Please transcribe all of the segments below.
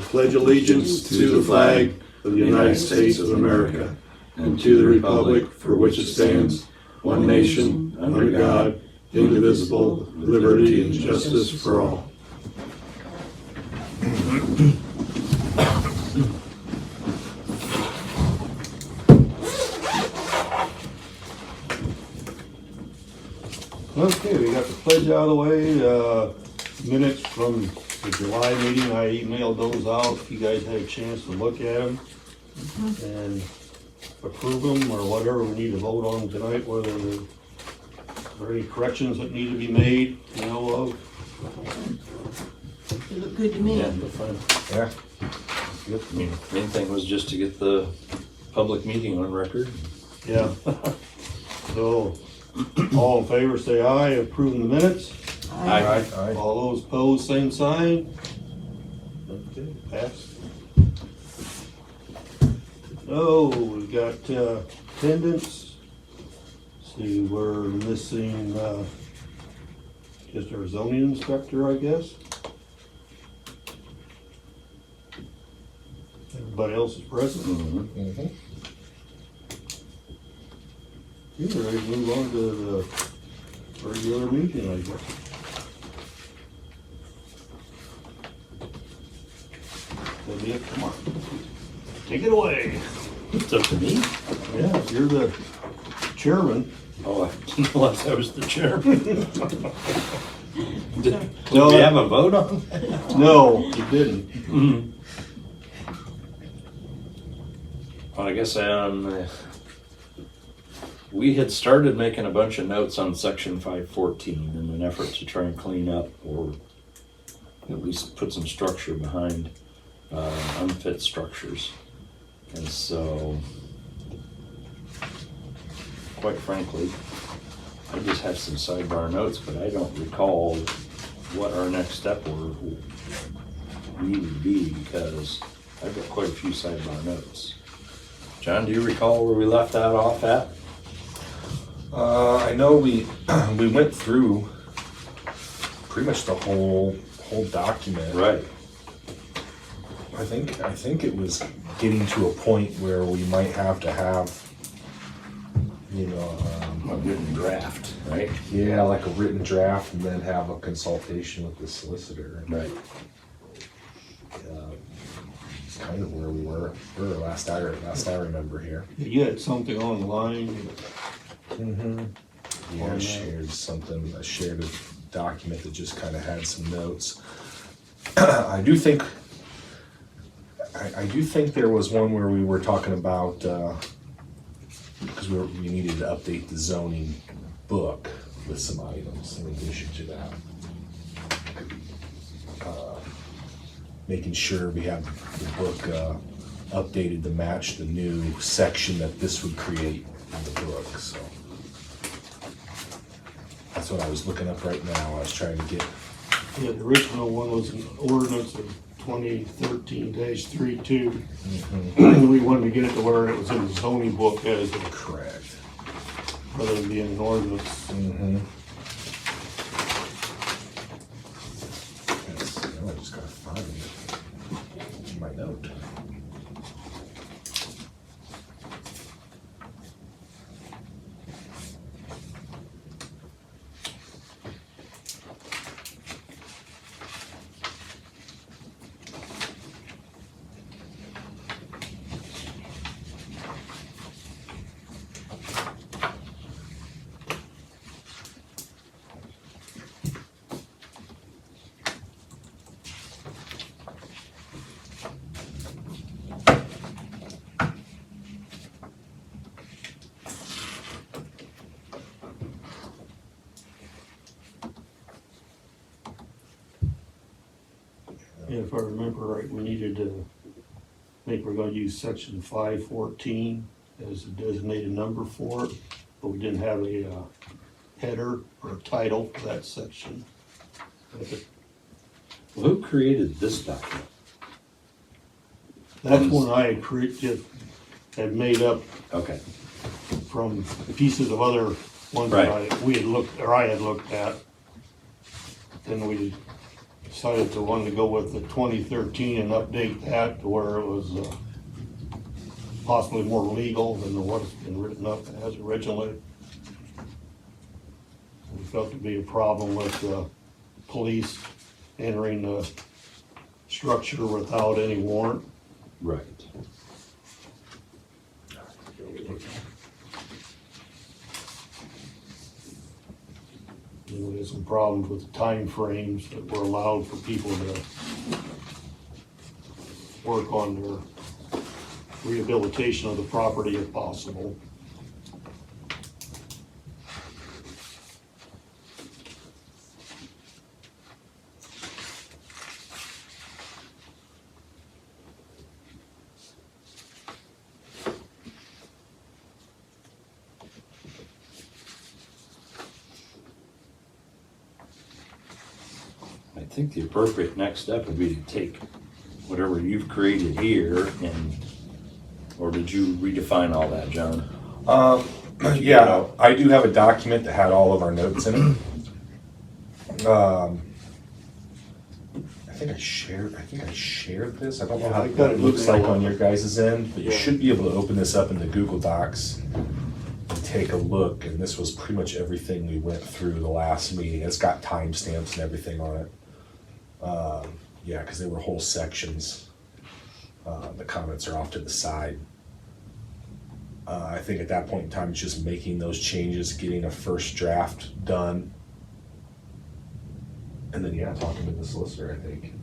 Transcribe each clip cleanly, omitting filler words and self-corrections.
pledge allegiance to the flag of the United States of America and to the republic for which it stands, one nation, under God, indivisible, with liberty and justice for all. Okay, we got the pledge out of the way. Minutes from the July meeting, I emailed those out. If you guys had a chance to look at them and approve them or whatever we need to vote on tonight, whether there are any corrections that need to be made, you know of. They look good to me. Yeah, they're fine. Yeah. Yep. I mean, main thing was just to get the public meeting on record. Yeah. So, all in favor say aye, approving the minutes. Aye. Aye. All those opposed, same sign. Okay, pass. Oh, we got attendance. See, we're missing just our zoning inspector, I guess. Everybody else is present. Mm-hmm. You're ready to move on to the regular meeting, I guess. That'll be it. Come on. Take it away. It's up to me? Yeah, you're the chairman. Oh, I didn't realize I was the chairman. Did No, we have a vote on that? No, you didn't. Mm-hmm. Well, I guess we had started making a bunch of notes on section 514 in an effort to try and clean up or at least put some structure behind unfit structures. And so, quite frankly, I just have some sidebar notes, but I don't recall what our next step needed to be because I've got quite a few sidebar notes. John, do you recall where we left that off at? I know we went through pretty much the whole document. Right. I think it was getting to a point where we might have to have, you know, A written draft, right? yeah, like a written draft, and then have a consultation with the solicitor. Right. It's kind of where we were last I remember here. You had something online. Mm-hmm. Yeah, I shared something. I shared a document that just kind of had some notes. I do think there was one where we were talking about because we needed to update the zoning book with some items in addition to that. Making sure we have the book updated to match the new section that this would create in the book. So that's what I was looking up right now. I was trying to get. Yeah, the original one was an ordinance of 2013-32. Mm-hmm. We wanted to get it to where it was in the zoning book as a Correct. rather than being an ordinance. Mm-hmm. Yes, I just gotta find my note. Yeah, if I remember right, we needed to, I think we're gonna use section 514 as a designated number for it, but we didn't have a header or a title for that section. Well, who created this document? That's one I had made up Okay. from pieces of other ones Right. that we had looked, or I had looked at. Then we decided to want to go with the 2013 and update that to where it was possibly more legal than what's been written up as originally. We felt to be a problem with police entering the structure without any warrant. Right. And we had some problems with the time frames that were allowed for people to work on their rehabilitation of the property if possible. I think the appropriate next step would be to take whatever you've created here and, or did you redefine all that, John? Yeah, I do have a document that had all of our notes in it. I think I shared this. I don't know how I got it it looks like on emailed. your guys' end, but you Yeah. should be able to open this up in the Google Docs and take a look. And this was pretty much everything we went through the last meeting. It's got timestamps and everything on it. Yeah, because they were whole sections. The comments are off to the side. I think at that point in time, it's just making those changes, getting a first draft done. And then, yeah, talking to the solicitor, I think.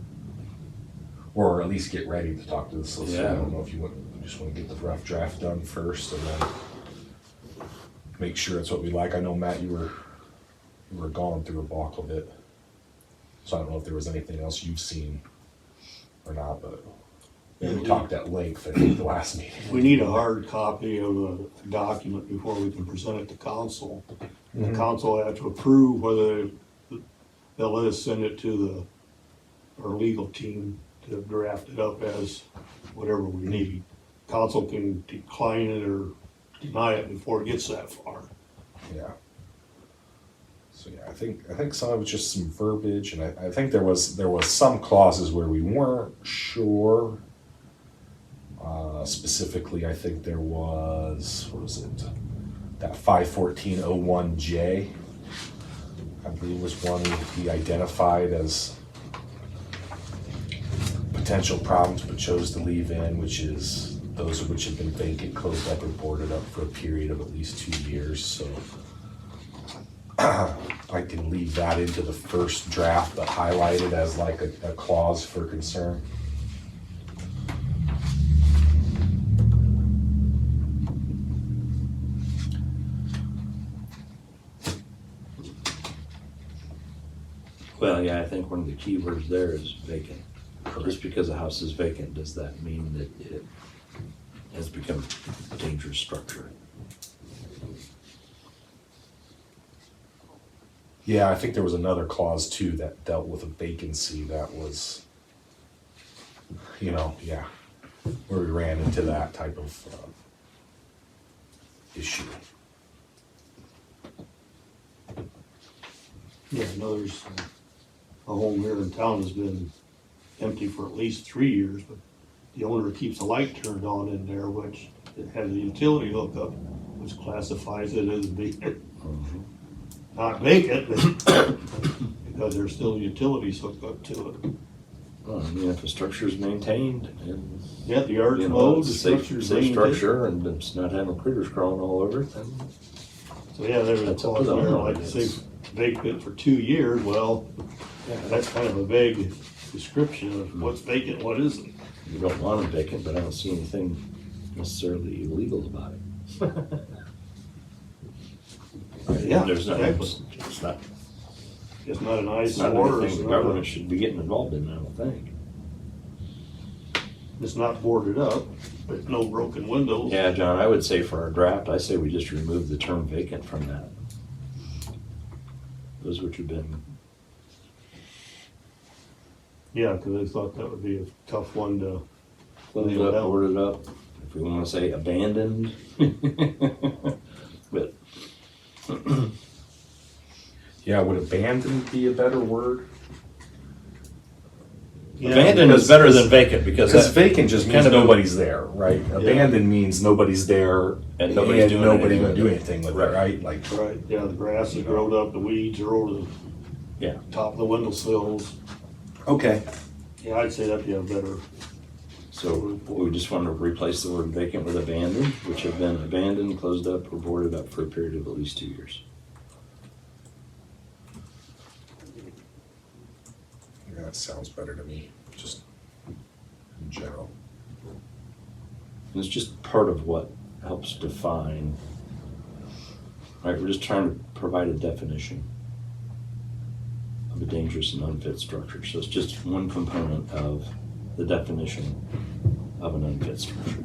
Or at least get ready to talk to the solicitor. Yeah. I don't know if you just want to get the rough draft done first and then make sure it's what we like. I know, Matt, you were gone through a bulk of it. So I don't know if there was anything else you've seen or not, but we talked at length, I think, the last meeting. We need a hard copy of a document before we can present it to council. And the council will have to approve whether they'll let us send it to our legal team to draft it up as whatever we need. Council can decline it or deny it before it gets that far. Yeah. So yeah, I think some of it's just some verbiage, and I think there was some clauses where we weren't sure. Specifically, I think there was, what was it? That 51401J, I believe was one he identified as potential problems, but chose to leave in, which is those which have been vacant, closed up, or boarded up for a period of at least 2 years. So I can leave that into the first draft, but highlight it as like a clause for concern. Well, yeah, I think one of the key words there is vacant. Just because a house is vacant, does that mean that it has become a dangerous structure? Yeah, I think there was another clause too that dealt with a vacancy that was, yeah, where we ran into that type of issue. Yeah, I know there's a home here in town has been empty for at least 3 years, but the owner keeps a light turned on in there, which it has a utility hookup, which classifies it as being not vacant, but because there's still utilities hooked up to it. Well, I mean, if the structure is maintained and, Yeah, the yard's you know, mowed, it's the a safe structure's safe maintained. structure and it's not having critters crawling all over it, then So yeah, there's a That's up to clause the there, owner, like I say guess. vacant for 2 years, well, that's kind of a vague description of what's vacant, what isn't. you don't want it vacant, but I don't see anything necessarily illegal about it. Yeah, There's not, exactly. it's not, It's not an it's eyesore, not it's anything the not, government should be getting involved in, I don't think. it's not boarded up, with no broken windows. Yeah, John, I would say for our draft, I say we just remove the term vacant from that. Those which have been, Yeah, because I thought that would be a tough one to, closed nail up, down. boarded up, if we wanna say abandoned. But, Yeah, would abandoned be a better word? Yeah, Abandoned is better than vacant because Because that vacant just means kind of nobody's there, right? Abandoned means nobody's there And nobody's doing nobody anything gonna with do it. anything with Right. it, right? Like, Right, yeah, the grass is growed up, the weeds are over the Yeah. top of the windowsills. okay. Yeah, I'd say that'd be a better, So we just want to replace the word vacant with abandoned, which have been abandoned, closed up, or boarded up for a period of at least 2 years. Yeah, that sounds better to me, just in general. And it's just part of what helps define, right? We're just trying to provide a definition of a dangerous and unfit structure. So it's just one component of the definition of an unfit structure.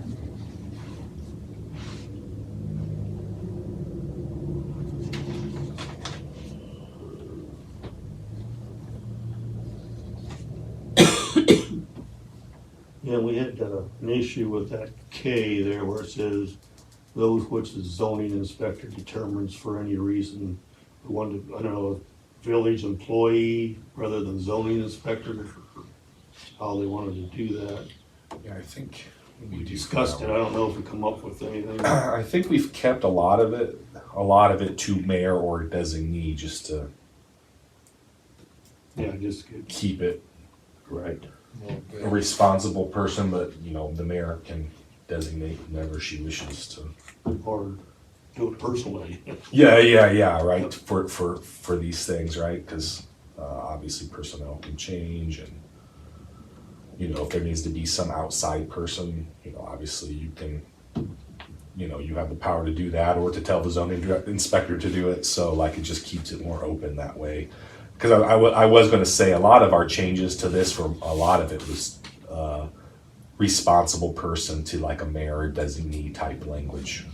yeah, we had an issue with that K there where it says, those which the zoning inspector determines for any reason. We wanted, I don't know, village employee rather than zoning inspector, how they wanted to do that. Yeah, I think We discussed it, I don't know if we come up with anything. I think we've kept a lot of it to mayor or designee, just to Yeah, just get, keep it Right. a responsible person, but, you know, the mayor can designate whenever she wishes to. or do it personally. Yeah, right, for these things, right, because, obviously personnel can change and, you know, if there needs to be some outside person, you know, obviously you can, you know, you have the power to do that or to tell the zoning inspector to do it, so like it just keeps it more open that way. Because I was gonna say a lot of our changes to this, for a lot of it was, responsible person to like a mayor or designee type language.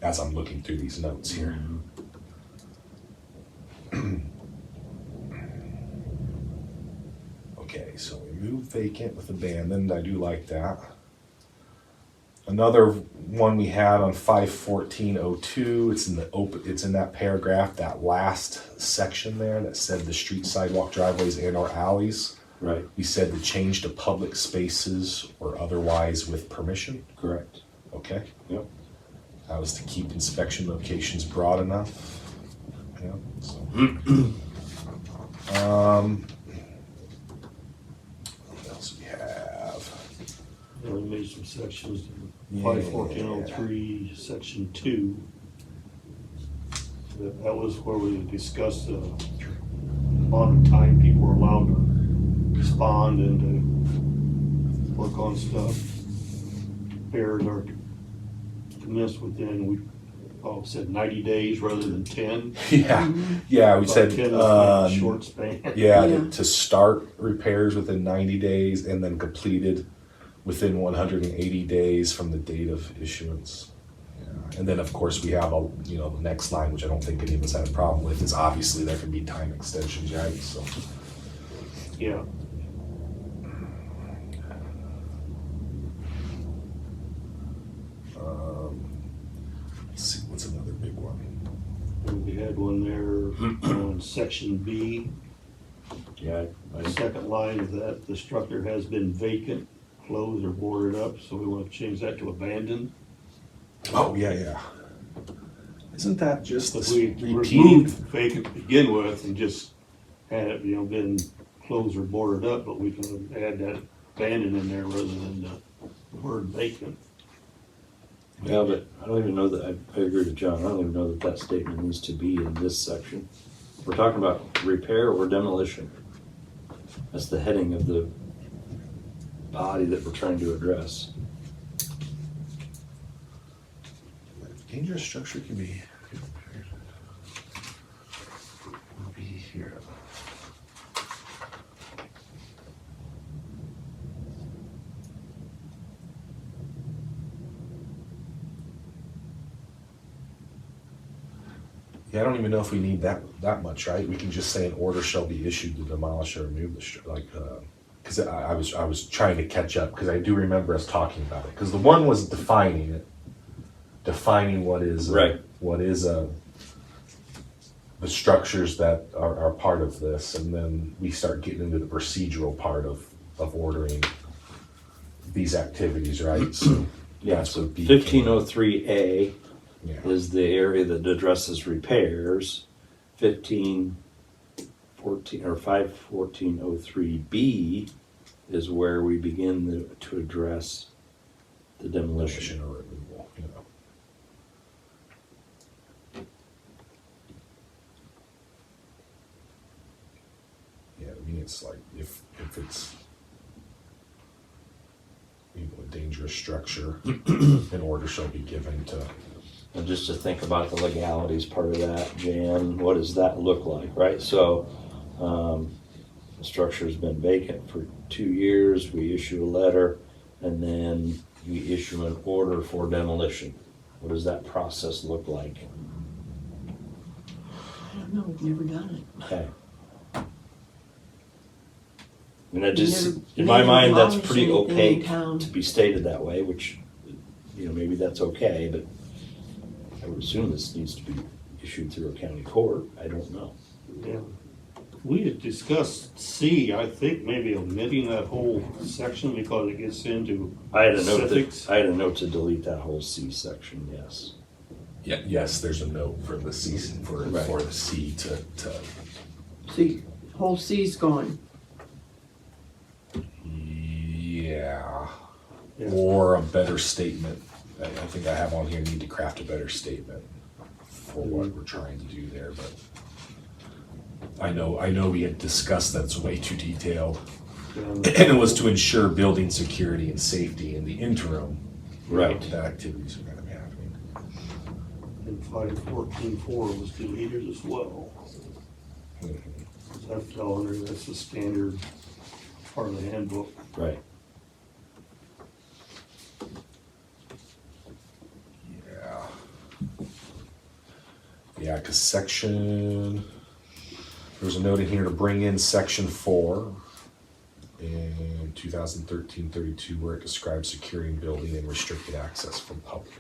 As I'm looking through these notes here. Okay, so we moved vacant with abandoned, I do like that. Another one we had on 51402, it's in the it's in that paragraph, that last section there that said the street, sidewalk, driveways, and or alleys. Right. We said to change to public spaces or otherwise with permission, Correct. okay? Yep. That was to keep inspection locations broad enough. Yeah, so. What else we have? Yeah, we made some sections, Yeah. 51403, section 2. That was where we discussed the amount of time people were allowed to respond and to work on stuff. Repairs are commenced within, we said 90 days rather than 10. Yeah, we About said, 10 was a short span. yeah, Yeah. to start repairs within 90 days and then completed within 180 days from the date of issuance. Yeah. And then, of course, we have you know, the next line, which I don't think any of us had a problem with, is obviously there can be time extensions, right? So, Yeah. let's see, what's another big one? And we had one there on section B. Yeah. The second line of that, the structure has been vacant, closed, or boarded up, so we want to change that to abandoned. Oh, yeah. Isn't that just If this we repeating? removed vacant to begin with and just had it, you know, been closed or boarded up, but we can add that abandoned in there rather than the word vacant. Yeah, but I don't even know that, I agree with John, I don't even know that statement needs to be in this section. We're talking about repair or demolition. That's the heading of the body that we're trying to address. Dangerous structure can be here. Yeah, I don't even know if we need that much, right? We can just say an order shall be issued to demolish or remove because I was trying to catch up, because I do remember us talking about it, because the one was defining what is Right. what is a the structures that are part of this, and then we start getting into the procedural part of ordering these activities, right? So Yeah, that's so what B 1503A yeah. is the area that addresses repairs. 51403B is where we begin to address the demolition. demolition or removal, you know. Yeah, I mean, it's like if it's a dangerous structure, an order shall be given to. And just to think about the legalities part of that, Jan, what does that look like, right? So the structure's been vacant for 2 years, we issue a letter, and then we issue an order for demolition. What does that process look like? I don't know, we've never done it. Okay. I mean, I just, Never in my made mind, that's demolish pretty anything in opaque town. to be stated that way, which, you know, maybe that's okay, but I would assume this needs to be issued through a county court. I don't know. Yeah. We had discussed C, I think maybe omitting that whole section because it gets into I had a note specifics. I had a note to delete that whole C section, yes. Yeah, yes, there's a note for the C Right. for the C to See, whole C's gone. yeah. Yeah. Or a better statement. I think I have on here, need to craft a better statement for what we're trying to do there, but I know we had discussed that's way too detailed. And it was to ensure building security and safety in the interim. Right. That activities are gonna be happening. And 514.4 was deleted as well. That fell under, that's the standard part of the handbook. Right. Yeah. Yeah, because section, there's a note in here to bring in section 4 in 2013-32 where it describes securing building and restricted access from public.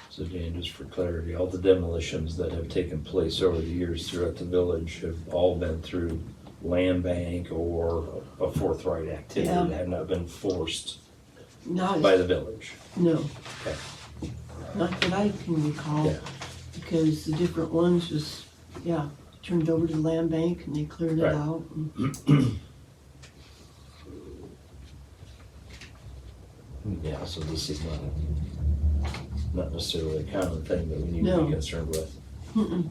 So Dan, just for clarity, all the demolitions that have taken place over the years throughout the village have all been through land bank or a forthright activity Yeah. that have not been forced Not, by the village. no, Okay. not that I can recall, Yeah. because the different ones just, yeah, turned over to the land bank and they cleared it Right. out. and- Yeah, so this is not necessarily a common thing that we need to No. be concerned with. Mm-mm.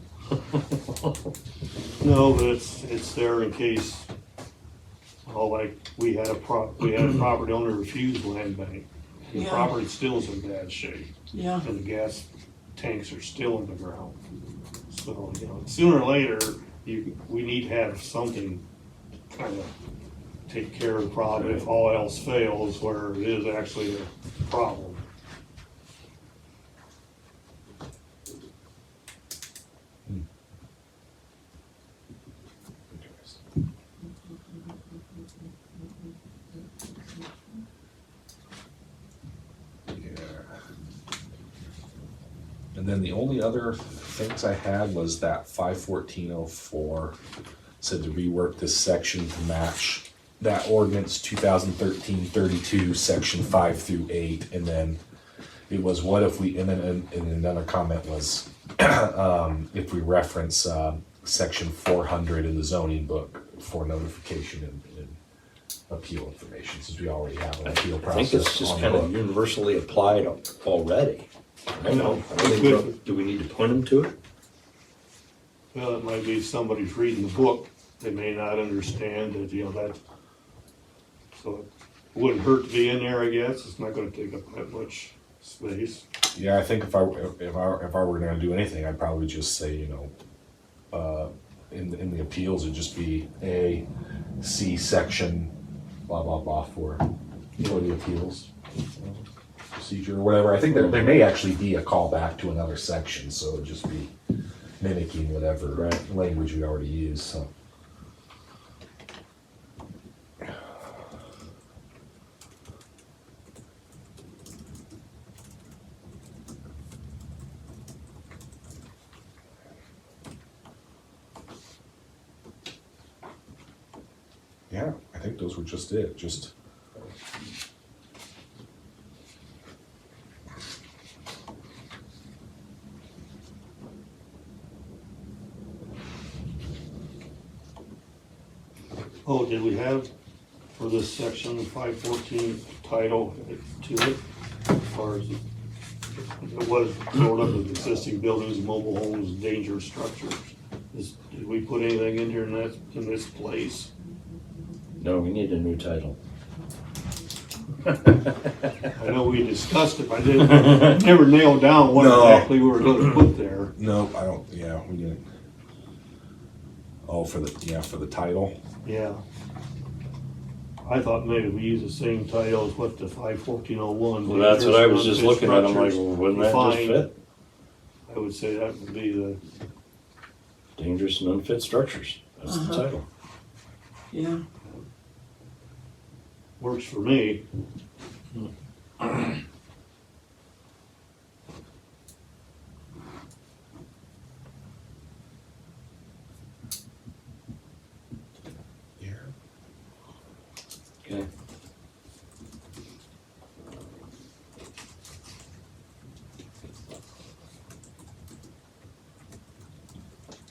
No, but it's there in case, oh, like, we had a property owner refuse land bank. The Yeah. property still's in bad shape, Yeah, and the gas tanks are still in the ground. So, you know, sooner or later, we need to have something kind of take care of the problem if all else fails, where it is actually a problem. And then the only other things I had was that 514.04 said to rework this section to match that ordinance 2013-32, section 5 through 8, and then it was what if we, and then another comment was if we reference section 400 in the zoning book for notification and appeal information, since we already have an appeal I process. think it's just on kind the of book. universally applied already. I know. I don't think- Do we need to point them to it? Well, it might be somebody's reading the book, they may not understand that, you know, that, so it wouldn't hurt to be in there, I guess, it's not gonna take up that much space. Yeah, I think if I were gonna do anything, I'd probably just say, you know, in the appeals, it'd just be A, C section, blah, blah, blah for the appeals procedure or whatever. I think there may actually be a callback to another section, so it'd just be mimicking whatever language we already use, so. think those were just it, just. Oh, did we have for this section 514 title to it? As far as it was brought up with existing buildings, mobile homes, dangerous structures. Did we put anything in here in this place? No, we need a new title. I know we discussed it, but I never nailed down what No. exactly we were gonna put there. No, I don't, yeah, we didn't. Oh, for the title? Yeah. I thought maybe we use the same title as what the 51401. Well, that's what I was just dangerous looking at, I'm like, structures well, wouldn't that just defined. fit? I would say that would be the, Dangerous and unfit structures, that's the title. Yeah. works for me. Here. Okay.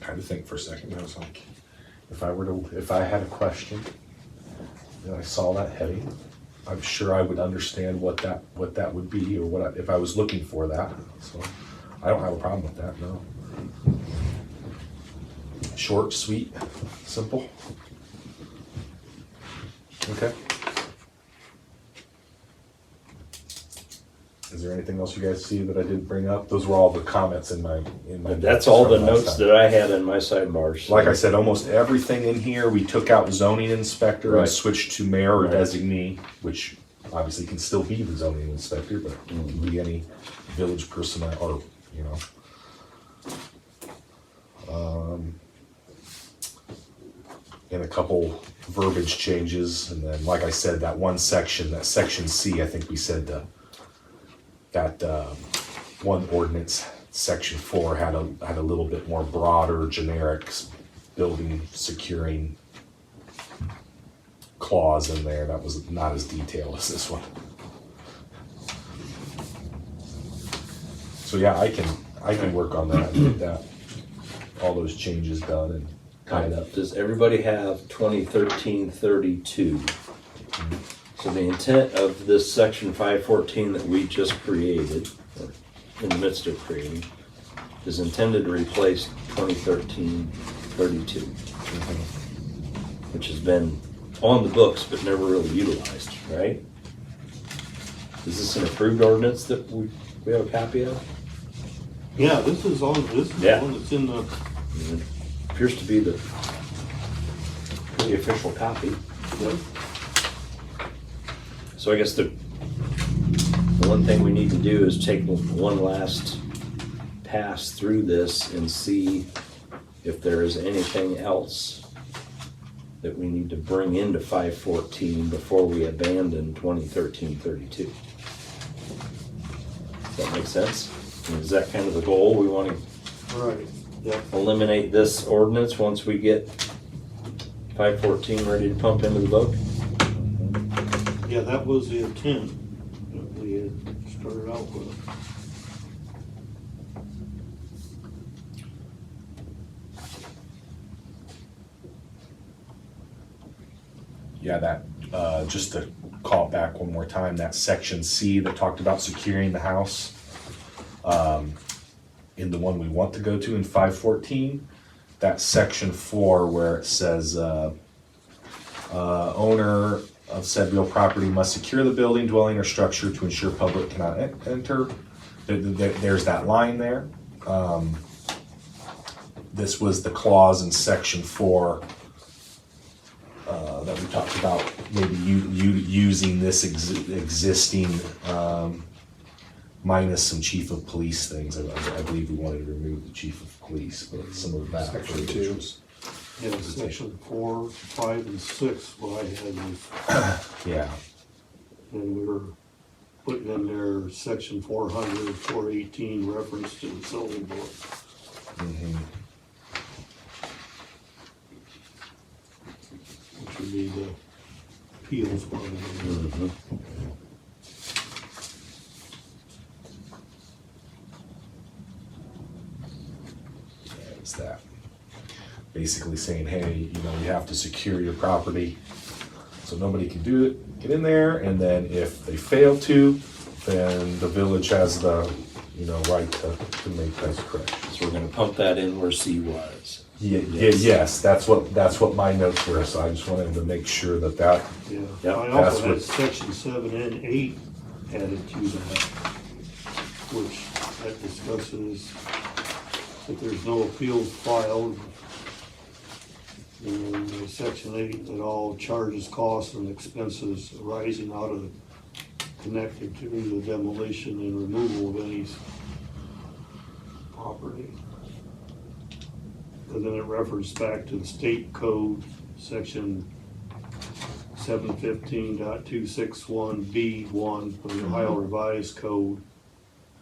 Had to think for a second, I was like, if I had a question, and I saw that heading, I'm sure I would understand what that would be, or if I was looking for that, so I don't have a problem with that, no. Short, sweet, simple. Okay. Is there anything else you guys see that I didn't bring up? Those were all the comments in my. That's all the from last notes time. that I had in my sidebars. so- Like I said, almost everything in here, we took out zoning inspector and Right. switched to mayor or Right. designee, which obviously can still be the zoning inspector, but it can be any village personnel or, you know. And a couple verbiage changes, and then, like I said, that one section, that section C, I think we said that one ordinance, section 4, had a little bit more broader, generic building securing clause in there. That was not as detailed as this one. So yeah, I can work on that and get that, all those changes done and tied up. Does everybody have 2013-32? So the intent of this section 514 that we just created, or in the midst of creating, is intended to replace 2013-32, which has been on the books but never really utilized, right? Is this an approved ordinance that we have a copy of? Yeah, this is the Yeah. one that's in the, It appears to be the official copy. So I guess the one thing we need to do is take one last pass through this and see if there is anything else that we need to bring into 514 before we abandon 2013-32. Does that make sense? Is that kind of the goal? We want to right, yeah. eliminate this ordinance once we get 514 ready to pump into the boat? Yeah, that was the intent that we had started out with. Yeah, that, just to call it back one more time, that section C that talked about securing the house, in the one we want to go to in 514, that section 4 where it says, owner of said real property must secure the building, dwelling, or structure to ensure public cannot enter. There's that line there. This was the clause in section 4 that we talked about, maybe using this existing, minus some chief of police things. I believe we wanted to remove the chief of police, but some of that. Section 2. Yeah, section 4, 5, and 6, what I had was, Yeah, and we were putting in there section 400, 418 reference to the zoning book. Which would be the appeals one. Mhm. It's that. Basically saying, hey, you know, you have to secure your property so nobody can do it, get in there, and then if they fail to, then the village has the, you know, right to make those corrections. So we're gonna pump that in where C was. Yes, that's what my notes were, so I just wanted to make sure that Yeah, Yep, I that's also had what- section 7 and 8 added to that, which that discusses that there's no appeals filed. And then section 8, that all charges, costs, and expenses arising out of connected to the demolition and removal of any property. And then it refers back to the state code, section 715.261B1 of the Ohio Revised Code,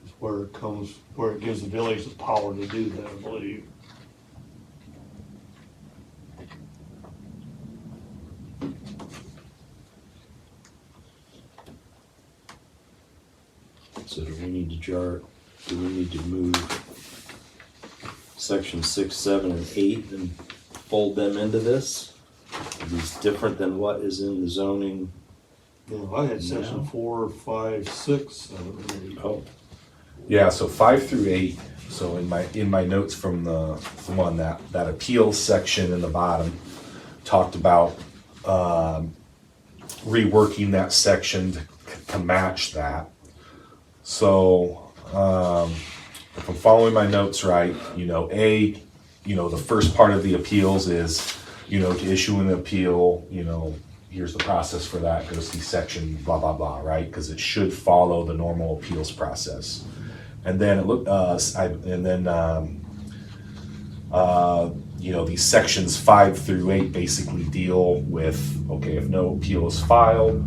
is where it comes, where it gives the village the power to do that, I believe. So do we need to move section 6, 7, and 8 and fold them into this? Are these different than what is in the zoning? You know, I had section No. 4, 5, 6, 7, and 8. Oh, yeah, so 5 through 8, so in my notes from the one, that appeals section in the bottom talked about reworking that section to match that. So, if I'm following my notes right, you know, the first part of the appeals is, you know, to issue an appeal, you know, here's the process for that, goes to section blah, blah, blah, right? Because it should follow the normal appeals process. And then you know, these sections 5 through 8 basically deal with, okay, if no appeal is filed,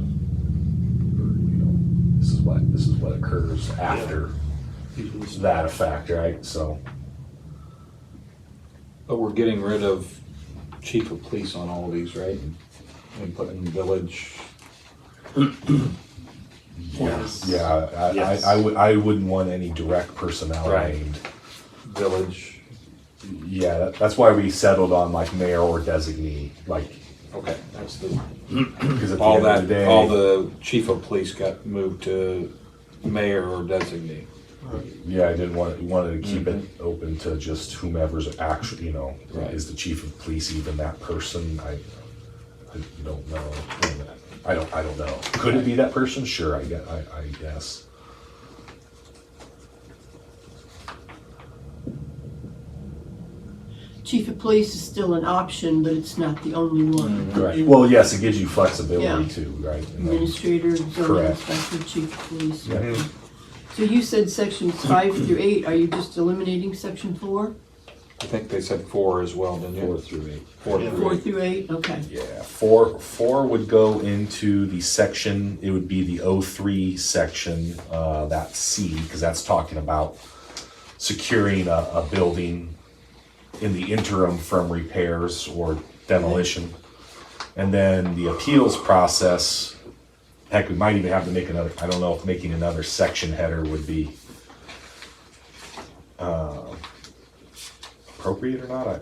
this is what occurs after that effect, right? So, But we're getting rid of chief of police on all of these, right? And putting village. yes. yeah, Yes. I wouldn't want any direct personnel Right. named. Village. Yeah, that's why we settled on like mayor or designee, like, Okay, that's the, because at the all end of the that, day. all the chief of police got moved to mayor or designee. Yeah, I didn't wanted to keep it open to just whomever's actually, you know, Right. is the chief of police even that person? I don't know. I don't know. Could it be that person? Sure, I guess. Chief of police is still an option, but it's not the only one. Right. Well, yes, it gives you flexibility Yeah. too, right? Administrator, zoning Correct. inspector, chief of police. Yeah. So you said sections 5 through 8, are you just eliminating section 4? I think they said 4 as well, didn't you? 4 through 8. 4 Yeah. through 4 8. through 8, okay. Yeah, four would go into the section, it would be the 03 section, that C, because that's talking about securing a building in the interim from repairs or demolition. And then the appeals process, heck, we might even have to make another, I don't know if making another section header would be appropriate or not.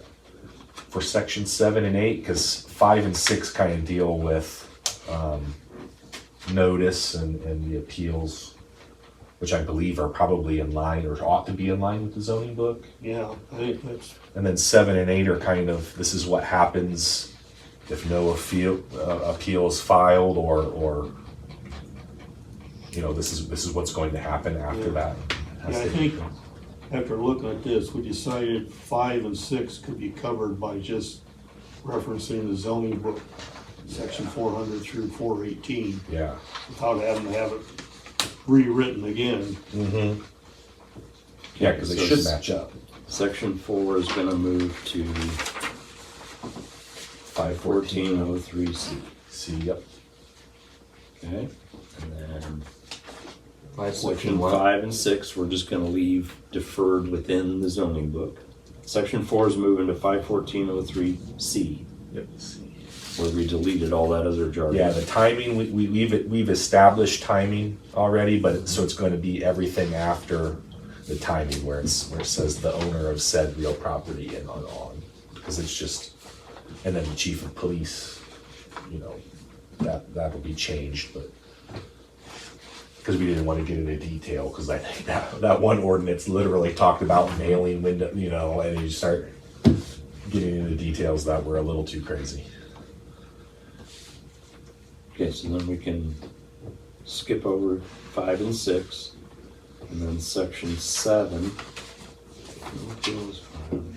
For section 7 and 8, because 5 and 6 kind of deal with notice and the appeals, which I believe are probably in line or ought to be in line with the zoning book. Yeah, I think that's, And then 7 and 8 are kind of, this is what happens if no appeal is filed, or you know, this is what's going to happen after that. yeah, I think after looking at this, we decided 5 and 6 could be covered by just referencing the zoning book, section 400 through 418, Yeah. without having to have it rewritten again. Mm-hmm. Yeah, because they So should s- match up. Section 4 is gonna move to 514.03C. See, yep. Okay, and then 514 section what? 5 and 6, we're just gonna leave deferred within the zoning book. Section 4 is moving to 514.03C. Yep. See. Where we deleted all that other jargon. Yeah, the timing, we've established timing already, but so it's going to be everything after the timing where it says the owner of said real property and on, because it's just, and then the chief of police, you know, that'll be changed, but because we didn't want to get into detail, because I think that one ordinance literally talked about mailing window, you know, and you start getting into details that were a little too crazy. Okay, so then we can skip over 5 and 6, and then section 7. No appeals filed.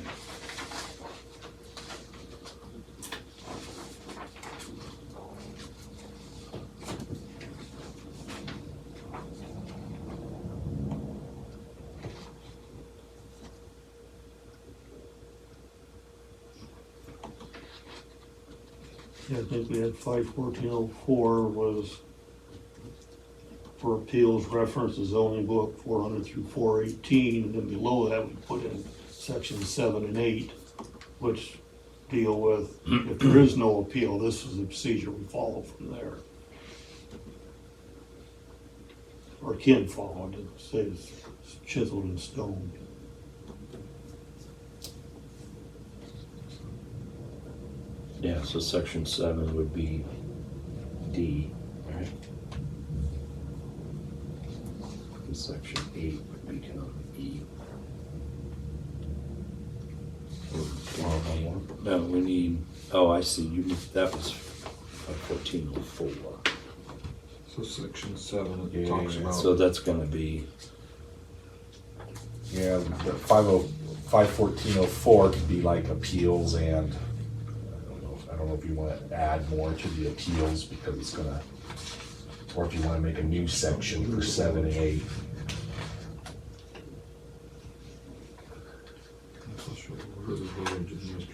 Yeah, I think we had 51404 was for appeals reference the zoning book 400 through 418, and then below that we put in section 7 and 8, which deal with if there is no appeal, this is the procedure we follow from there. Or can follow, I didn't say it's chiseled in stone. Yeah, so section 7 would be D, right? And section 8 would become E. No, we need, oh, I see, that was 1404. So section 7, Yeah, it talks yeah, about. So that's gonna be, Yeah, the 51404 could be like appeals, and I don't know if you want to add more to the appeals because it's gonna, or if you want to make a new section for 7 and 8.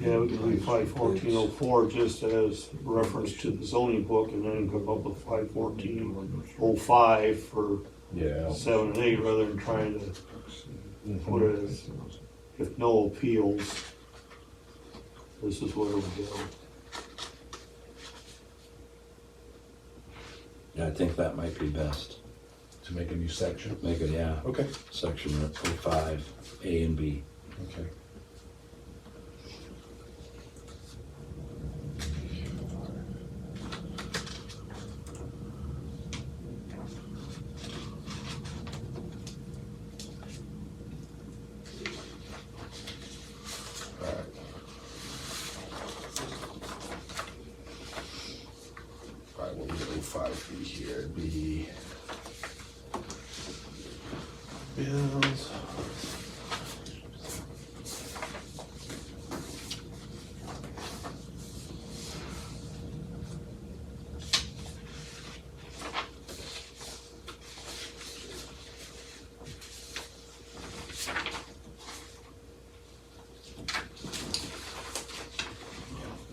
Yeah, we can leave 51404 just as reference to the zoning book, and then come up with 51405 for Yeah. 7 and 8, rather than trying to put it as, if no appeals, this is where we go. yeah, I think that might be best. To make a new section. Make it, yeah, Okay. section 05, A and B. Okay. Alright, what would 05 be here? It'd be bills.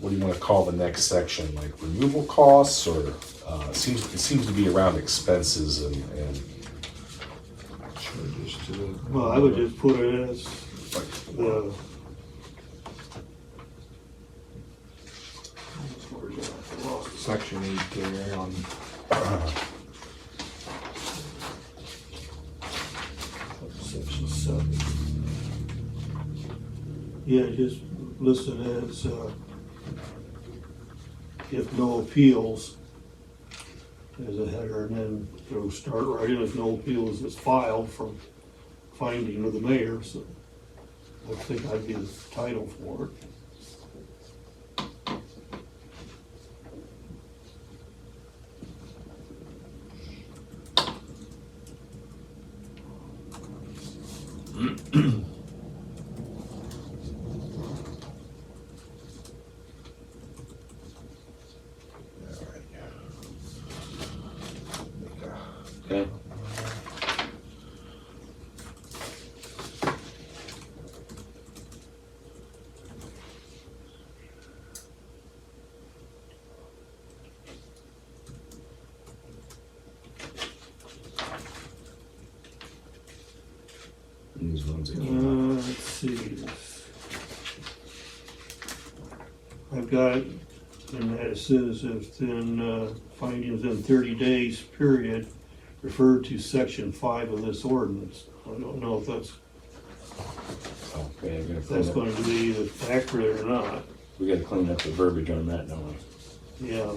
What do you want to call the next section? Like removal costs, or it seems to be around expenses and Charges to the. Well, I would just put it as like the, Section 8 there on. section 7. Yeah, just listed as, if no appeals as a header, and then it'll start writing if no appeals is filed from finding of the mayor, so I think that'd be the title for it. Okay. These ones again. Let's see. I've got And that it says if in findings in 30 days period, refer to section 5 of this ordinance. I don't know if that's Okay, if that's going to be accurate or not. we gotta clean up the verbiage on that, don't we? Yeah.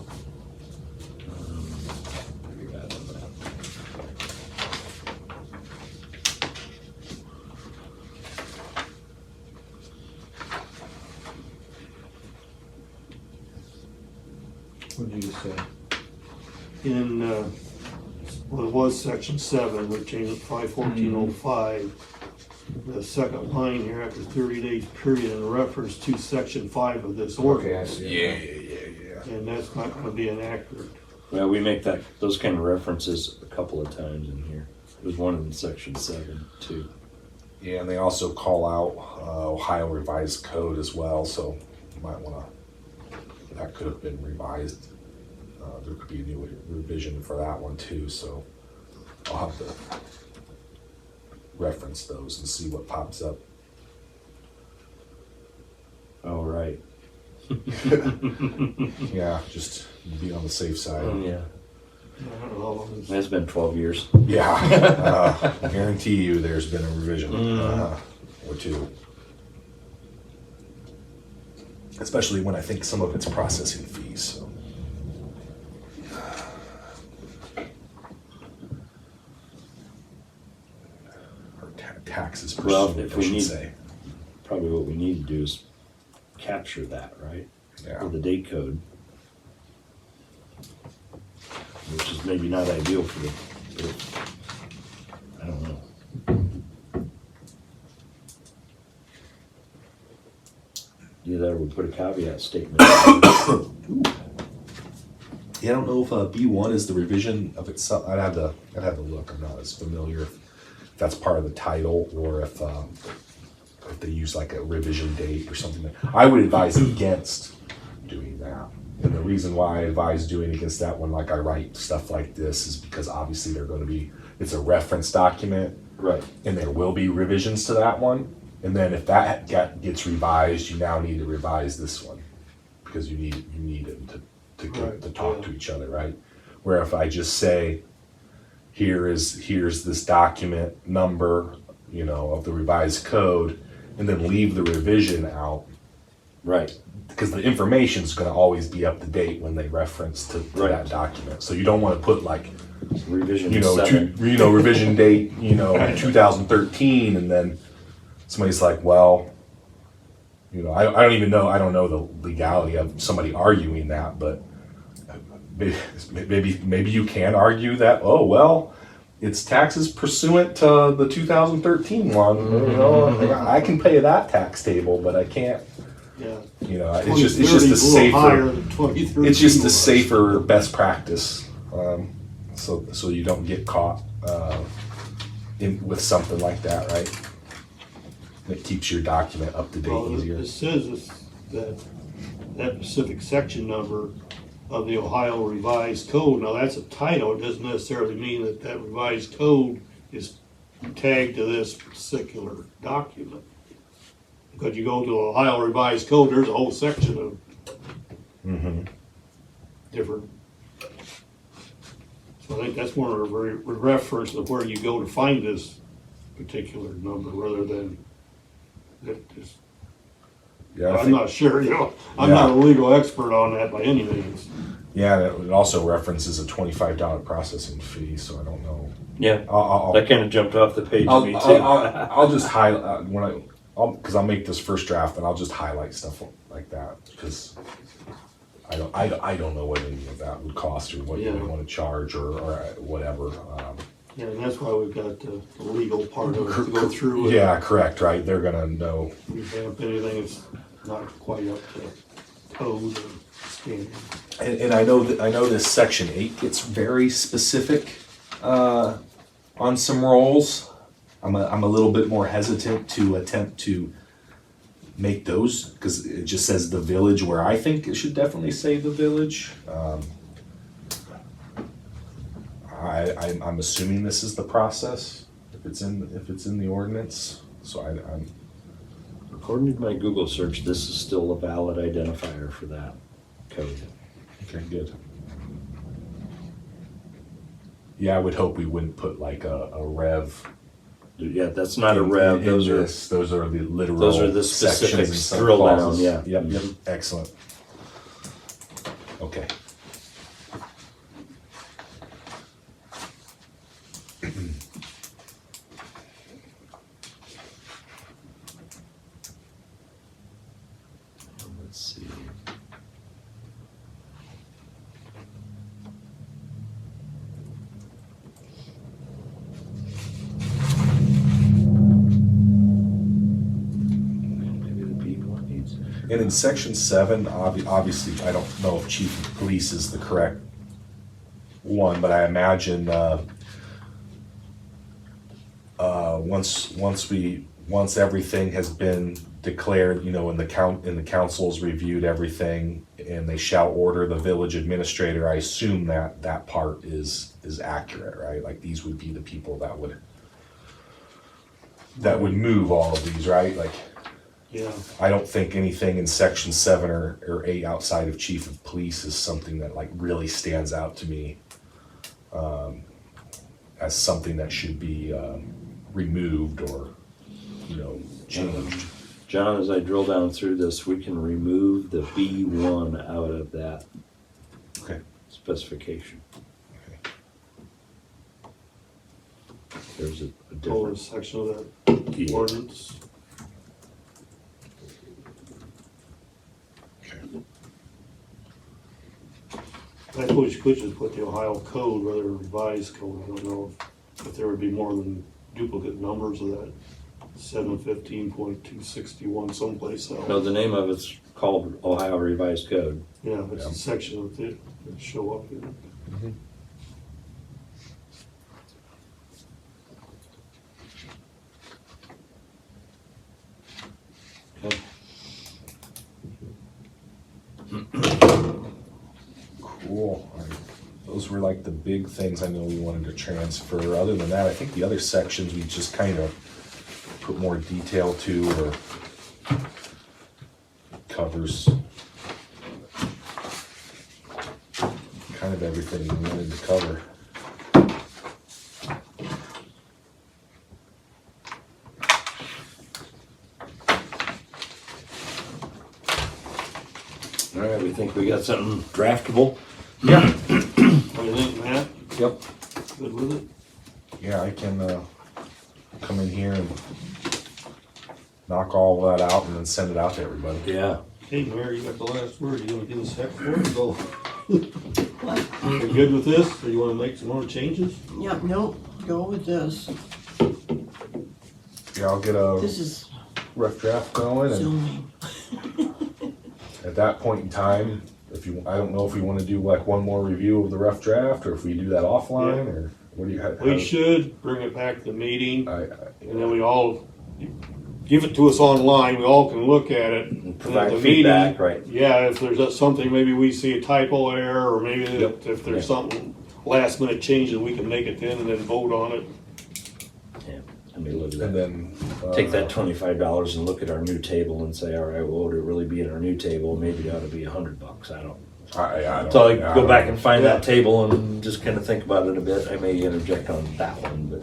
We got it on that. What did you say? In, well, it was section 7, we changed it 51405. The second line here, after 30 days period, in reference to section 5 of this ordinance. Yeah. And that's not gonna be inaccurate. Well, we make those kind of references a couple of times in here. There's one in section 7 too. Yeah, and they also call out Ohio Revised Code as well, so you might wanna, that could have been revised. There could be a new revision for that one too, so I'll have to reference those and see what pops up. Oh, right. Yeah, just be on the safe side. Yeah. I don't know how long it's- That's been 12 years. Yeah, I guarantee you there's been a revision or two. Especially when I think some of it's processing fees, so. Or taxes per Well, student, if I we should need- say. Probably what we need to do is capture that, right? Yeah. With the date code. Which is maybe not ideal for the, I don't know. Either that or we put a caveat statement. Yeah, I don't know if B1 is the revision of itself. I'd have to look. I'm not as familiar if that's part of the title or if they use like a revision date or something. I would advise against doing that. And the reason why I advise doing against that when like I write stuff like this is because obviously it's a reference document. Right. And there will be revisions to that one. And then if that gets revised, you now need to revise this one because you need them to talk to each other, right? Where if I just say, here's this document number, of the revised code, and then leave the revision out, Right. because the information is going to always be up to date when they reference to that document. So you don't want to put like, Revision 7. revision date, 2013, and then somebody's like, well, I don't know the legality of somebody arguing that, but maybe you can argue that, oh, well, it's taxes pursuant to the 2013 one. I can pay that tax table, but I can't. Yeah. It's just a safer. It's just a safer. safer best practice, so you don't get caught with something like that, right? It keeps your document up to date easier. It says that specific section number of the Ohio Revised Code. Now that's a title. It doesn't necessarily mean that revised code is tagged to this particular document. Because you go to Ohio Revised Code, there's a whole section of different. So I think that's more of a reference of where you go to find this particular number rather than that just. Yeah, I'm not sure, I'm not a legal expert on that by any means. Yeah, it also references a $25 processing fee, so I don't know. Yeah. I'll That kind of jumped off the page to me too. I'll just highlight because I'll make this first draft and I'll just highlight stuff like that because I don't know what any of that would cost or what you would want to charge or whatever. Yeah, and that's why we've got the legal part of it to go through. Yeah, correct, right? They're gonna know. Revamp anything that's not quite up to code or standard. And I know this section 8 gets very specific on some roles. I'm a little bit more hesitant to attempt to make those because it just says the village where I think it should definitely say the village. I'm assuming this is the process if it's in the ordinance. So According to my Google search, this is still a valid identifier for that code. Okay, good. Yeah, I would hope we wouldn't put like a rev. Yeah, that's not a rev, those are, Those are the literal. those are the sections and specifics, some drill down, clauses. yeah. Yep, excellent. Okay. Let's see. Maybe the B1 needs. And in section 7, obviously, I don't know if chief of police is the correct one, but I imagine once everything has been declared, you know, and the council's reviewed everything, and they shall order the village administrator, I assume that part is accurate, right? Like these would be the people that would move all of these, right? Like, Yeah, I don't think anything in section 7 or 8 outside of chief of police is something that like really stands out to me as something that should be removed or, you know, changed. John, as I drill down through this, we can remove the B1 out of that Okay. specification. Okay. There's a over a difference. section of that Yeah. ordinance. Okay. I suppose you could just put the Ohio code rather than revised code. I don't know if there would be more than duplicate numbers of that 715.261 someplace else. No, the name of it's called Ohio Revised Code. Yeah, it's Yeah. a section of it that show up here. Okay. Cool. All right. Those were like the big things I know we wanted to transfer. Other than that, I think the other sections we just kind of put more detail to or covers kind of everything we wanted to cover. All right, we think we got something draftable? Yeah. What do you think, Matt? Yep. Good with it? Yeah, I can come in here and knock all that out and then send it out to everybody. Yeah. Hey, Mayor, you got the last word. You gonna give us heck for it? Go. What? You good with this, or you wanna make some more changes? Yeah, nope, go with this. Yeah, I'll get a This is rough draft going and zoning. at that point in time, I don't know if we want to do like one more review of the rough draft or if we do that offline or what do you have? We should bring it back to the meeting, I and then we all, give it to us online, we all can look at it. And Provide at the feedback, meeting, right? Yeah, if there's something, maybe we see a typo error, or maybe Yep. if there's Yeah. something last minute changes, we can make it then and then vote on it. Yeah. Let me look at and that. then Take that $25 and look at our new table and say, all right, well, would it really be in our new table? Maybe it ought to be $100. I don't. I don't, So I yeah, go don't back know. and find Yeah. that table and just kind of think about it a bit. I may interject on that one, but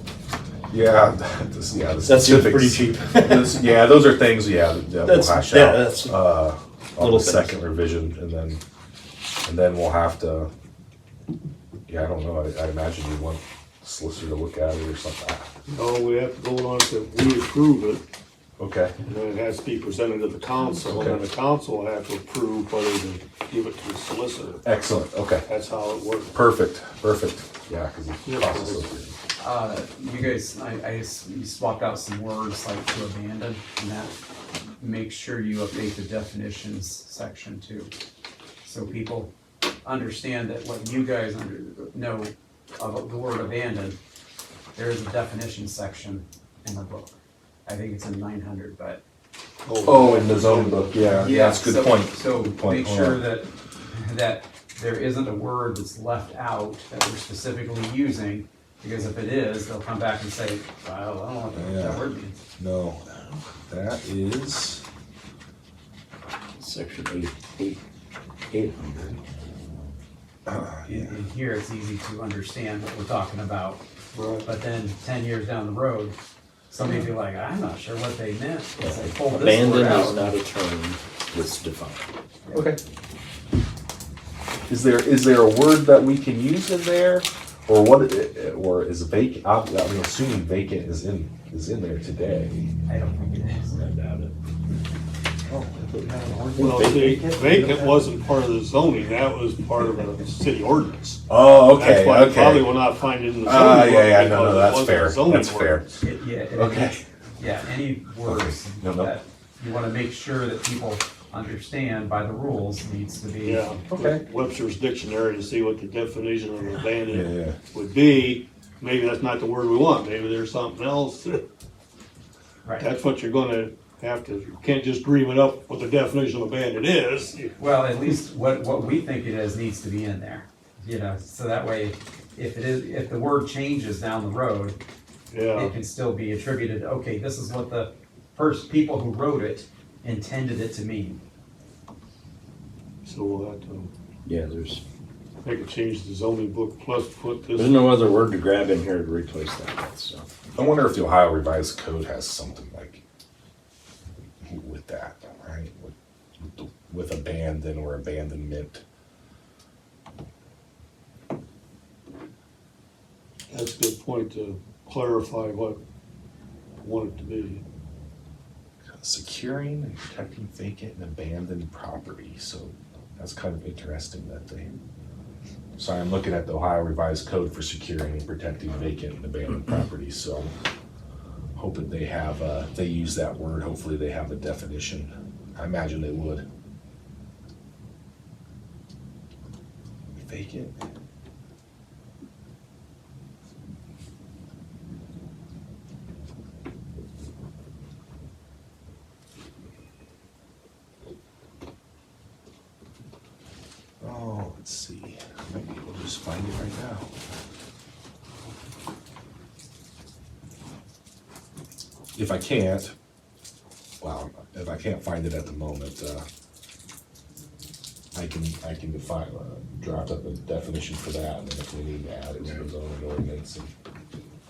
Yeah, the that seems specifics. pretty cheap. Yeah, those are things. Yeah, that we'll That's- hash yeah, out that's on little the things. second revision, and then we'll have to. Yeah, I don't know. I imagine you want the solicitor to look at it or something. No, we have to vote on it if we approve it, Okay. and then it has to be presented to the council, and then the council will have to approve whether to give it to the solicitor. Excellent. Okay. That's how it works. Perfect. Yeah, because the Yeah. process is. You guys, you swapped out some words like to abandon, and that, make sure you update the definitions section too. So people understand that what you guys know about the word abandon, there is a definition section in the book. I think it's in 900, but. Oh, in the zoning book. Yeah, that's a good so- point. So Good point. make Hold sure on. that there isn't a word that's left out that we're specifically using, because if it is, they'll come back and say, well, I don't know what Yeah. that word means. No, that is Section 8. 800. In here, it's easy to understand what we're talking about, Right. but then 10 years down the road, somebody be like, I'm not sure what they meant. It's like, pull this Abandon word is out. not a term that's defined. Okay. Is there a word that we can use in there, or what? Or is vacant? I'm assuming vacant is in there today. I don't think it is. I doubt it. Well, see, vacant wasn't part of the zoning, that was part of the city ordinance. Oh, okay, That's why you okay. probably will not find it in the zoning. book yeah, no, because it that's wasn't fair. a zoning That's fair. ordinance. Okay. Yeah, any words No. that you wanna make sure that people understand by the rules needs to be. Yeah. Okay. Webster's dictionary to see what the definition of abandoned Yeah. would be. Maybe that's not the word we want, maybe there's something else. Right. That's what you're gonna have to, you can't just dream it up what the definition of abandoned is. Well, at least what we think it is needs to be in there, you know, so that way, if the word changes down the road, Yeah, it can still be attributed, okay, this is what the first people who wrote it intended it to mean. so we'll have to Yeah, there's make a change to the zoning book plus put this. there's no other word to grab in here to replace that with, so. I wonder if the Ohio Revised Code has something like with that, right? With abandon or abandonment. That's a good point to clarify what you want it to be. Securing and protecting vacant and abandoned property. So that's kind of interesting that they. Sorry, I'm looking at the Ohio Revised Code for securing and protecting vacant and abandoned property. So I'm hoping they have, they use that word. Hopefully they have a definition. I imagine they would. Vacant. Oh, let's see. Maybe we'll just find it right now. If I can't, well, if I can't find it at the moment, I can define, draft up a definition for that, and then if we need to add it to the zoning ordinance.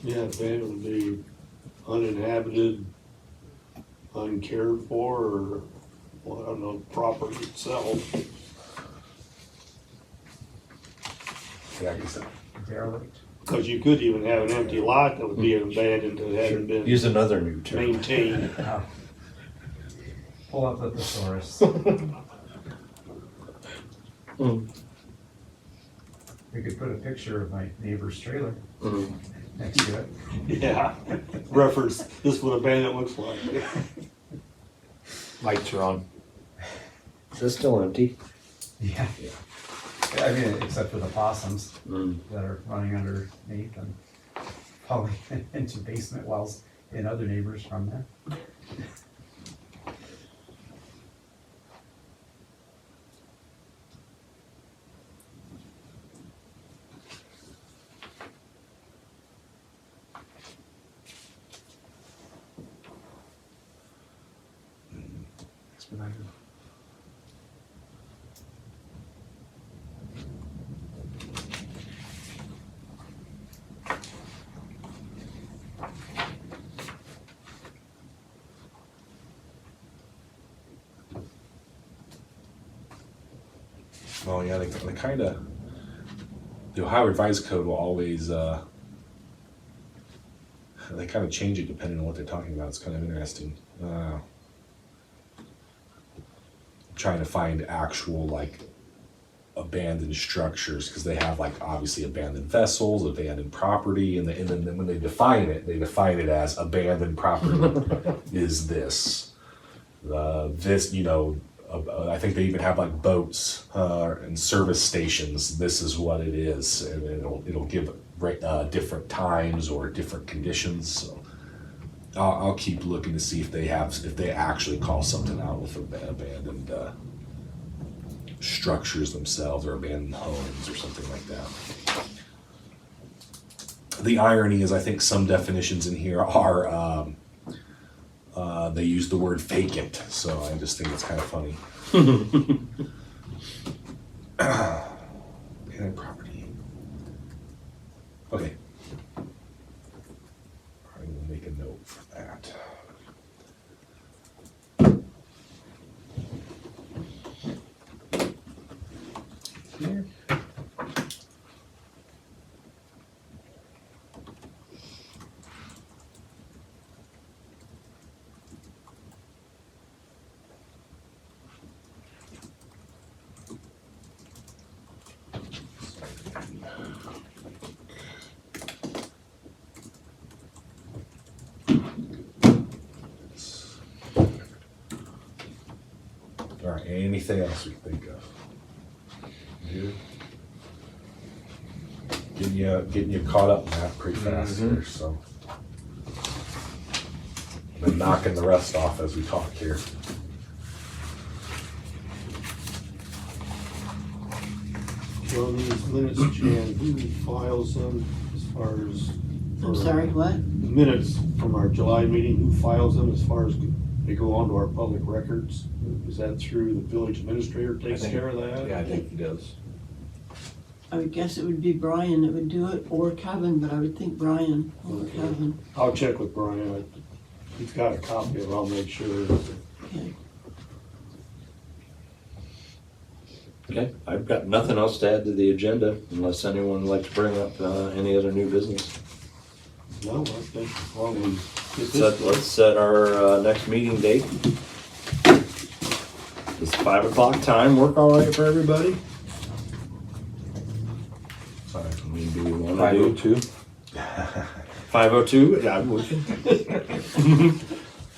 Yeah, abandoned would be uninhabited, uncared for, or, well, I don't know, property itself. Yeah, 'cause Derelict. Because you could even have an empty lot that would be abandoned that hadn't been Use another new term. maintained. Pull up the thesaurus. We could put a picture of my neighbor's trailer next to it. Yeah, reference, this is what abandoned looks like. Lights are on. Is this still empty? Yeah. I mean, except for the possums Mm. that are running underneath and falling into basement wells in other neighbors from there. expedited. Oh yeah, they kind of, the Ohio Revised Code will always, they kind of change it depending on what they're talking about. It's kind of interesting. Trying to find actual like abandoned structures, because they have like obviously abandoned vessels, abandoned property, and then when they define it as abandoned property is this. This, you know, I think they even have like boats and service stations. This is what it is, and it'll give different times or different conditions. So I'll keep looking to see if they actually call something out with abandoned structures themselves, or abandoned homes or something like that. The irony is, I think some definitions in here are they use the word vacant, so I just think it's kind of funny. Okay. I will make a note for that. Here. All right, anything else we can think of? Good. Getting you caught up, Matt, pretty fast here, so. Been knocking the rest off as we talk here. Well, these minutes, Jan, who files them as far as? I'm sorry, what? The minutes from our July meeting, who files them as far as they go onto our public records? Is that through the village administrator takes think- care of that? Yeah, I think he does. I would guess it would be Brian that would do it, or Kevin, but I would think Brian over Okay. Kevin. I'll check with Brian. He's got a copy of it. I'll make sure. Okay. Okay, I've got nothing else to add to the agenda unless anyone would like to bring up any other new business. No, I think as long as we get Let's this. set our next meeting date. Does 5 o'clock time work all right for everybody? Sorry. I mean, do we want to do 5:02? 5:02? Yeah, we can.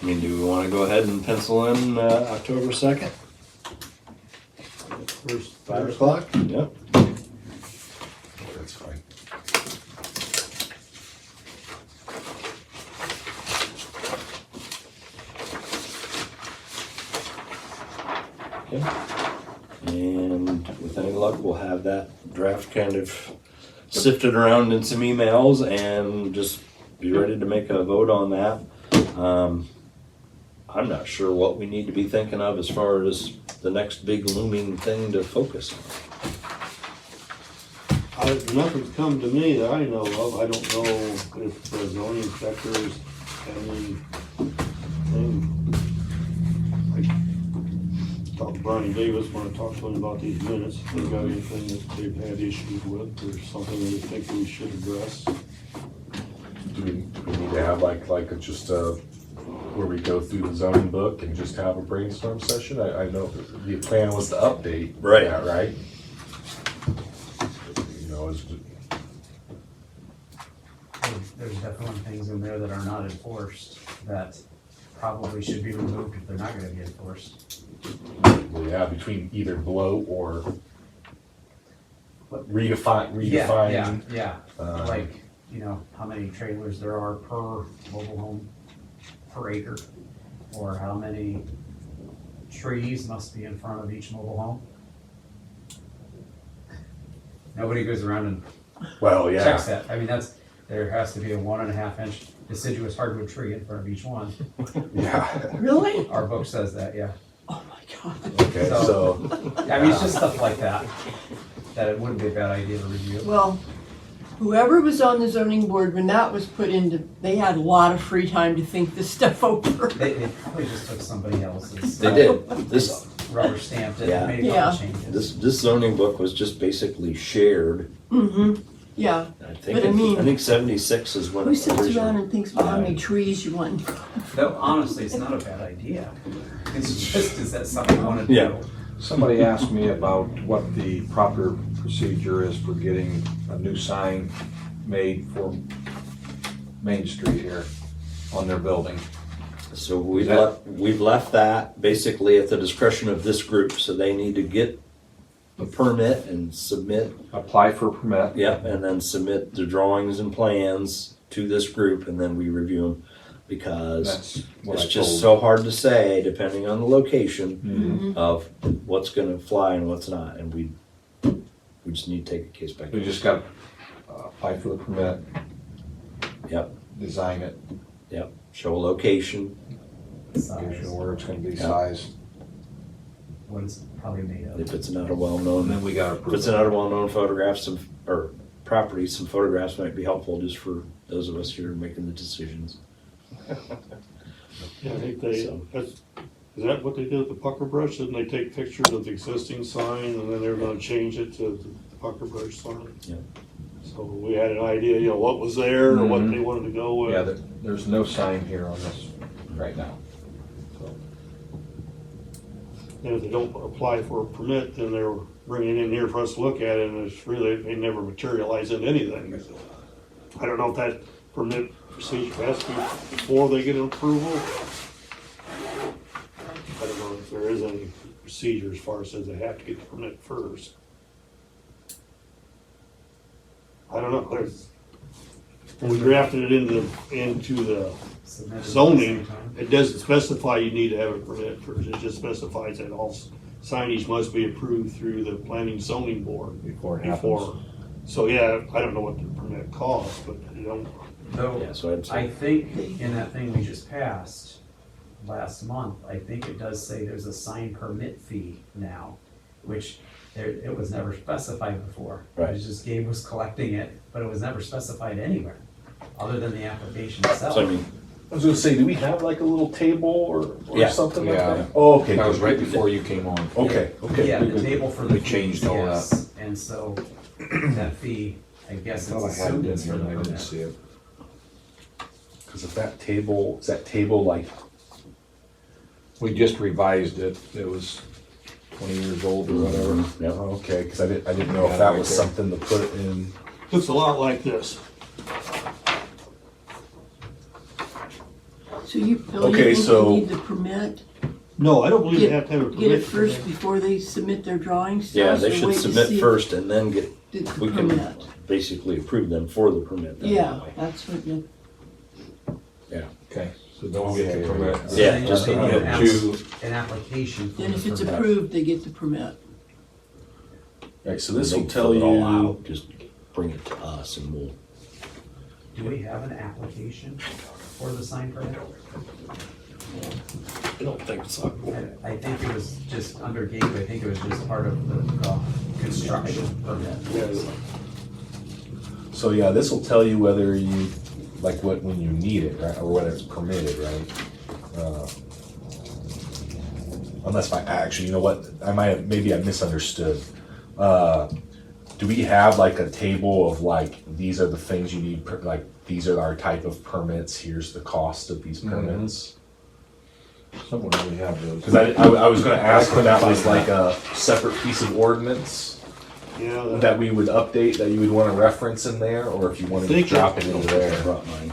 I mean, do we want to go ahead and pencil in October 2nd? First, 5 o'clock? Yep. That's fine. Okay. And with any luck, we'll have that draft kind of sifted around in some emails and just be ready to make a vote on that. I'm not sure what we need to be thinking of as far as the next big looming thing to focus on. Nothing's come to me that I know of. I don't know if the zoning inspectors have anything. I talked to Brian Davis when I talked to him about these minutes. If they've got anything that they've had issues with or something that they think we should address. Do we need to have like just where we go through the zoning book and just have a brainstorm session? I know the plan was to update Right. that, right? You know, There's definitely things in there that are not enforced that probably should be removed if they're not gonna be enforced. well, yeah, between either below or redefine. Yeah, Uh, like, you know, how many trailers there are per mobile home per acre, or how many trees must be in front of each mobile home. Nobody goes around and Well, yeah. checks that. I mean, there has to be a 1.5 inch deciduous hardwood tree in front of each one. Yeah. Really? Our book says that, yeah. Oh my God. Okay, so I mean, it's just stuff like that, that it wouldn't be a bad idea to review. Well, whoever was on the zoning board when that was put into, they had a lot of free time to think this stuff over. They probably just took somebody else's. They did. This Rubber stamped it Yeah. and made a Yeah. couple changes. this zoning book was just basically shared. Mm-hmm, yeah. I think But I mean- I think 76 is when Who it sits around originally. and thinks about how many trees you want? No, honestly, it's not a bad idea. It's just, is that something you want to Yeah. do? Somebody asked me about what the proper procedure is for getting a new sign made for Main Street here on their building. So we've That- left that basically at the discretion of this group, so they need to get a permit and submit, Apply for a permit. yep, and then submit the drawings and plans to this group, and then we review them. Because That's what I it's just told. so hard to say, depending on the location, Mhm. of what's gonna fly and what's not, and we just need to take a case by We case. just got to apply for the permit, Yep, design it, yep, show a location, location where it's going to be Yeah. sized, What it's probably made of. if it's not a and well-known, then we got to if approve it's it. not a well-known photographs of, or property, some photographs might be helpful just for those of us here making the decisions. Yeah, I think they, So- is that what they did with the pucker brush? Didn't they take pictures of the existing sign and then they were gonna change it to the pucker brush sign? Yeah. So we had an idea, you know, what was there or what they wanted to go with. Yeah, there's no sign here on this right now. And if they don't apply for a permit, then they're bringing it in here for us to look at it, and it's really, they never materialize into anything. I don't know if that permit procedure has to be before they get an approval. I don't know if there is any procedure as far as says they have to get the permit first. I don't know, there's, when we drafted it into the Submitted at the zoning, same time. it doesn't specify you need to have a permit first, it just specifies that all signage must be approved through the planning zoning board Before it happens. before. So, yeah, I don't know what the permit costs, but you don't, Though, Yeah, so I'd I say, think in that thing we just passed last month, I think it does say there's a sign permit fee now, which it was never specified before. Right. It was just Gabe was collecting it, but it was never specified anywhere, other than the application itself. so I mean, I was gonna say, do we have like a little table or Yeah. something like Yeah. that? Oh, okay. That was right before you came on. Okay, okay. Yeah, the table for the We changed fees, all that. yes. And so that fee, I guess it's assumed it's for the permit. it. Cause if that table, is that table like, We just revised it. It was 20 years old or whatever. yeah, oh, okay, cause I didn't know if that was something to put in. looks a lot like this. So you, Bill, Okay, you think so- you need the permit? No, I don't believe they have to have a permit. Get it for first that. before they submit their drawings? to yeah, us, they or should wait to submit see first and then get, the we can permit? basically approve them for the permit. then. Yeah, that's what you, Okay, so don't get the Okay. permit. So Yeah, then just you have need to- an application for then the if it's permit. approved, they get the permit. Right, so this They will can tell fill it all you, out, just bring it to us and we'll, Do we have an application for the sign permit? I don't think so. I think it was just under Gabe, I think it was just part of the construction permit. Yeah. so yeah, this will tell you whether you, like what, when you need it, right, or whether it's permitted, right? Unless actually, you know what, maybe I misunderstood. Do we have like a table of like, these are the things you need, like, these are our type of permits, here's the cost of these permits? Somewhere we have those. Cause I was gonna ask if that was like a separate piece of ordinance Yeah, that we would update, that you would wanna reference in there, or if you wanted to Think drop it- it into I there. brought mine.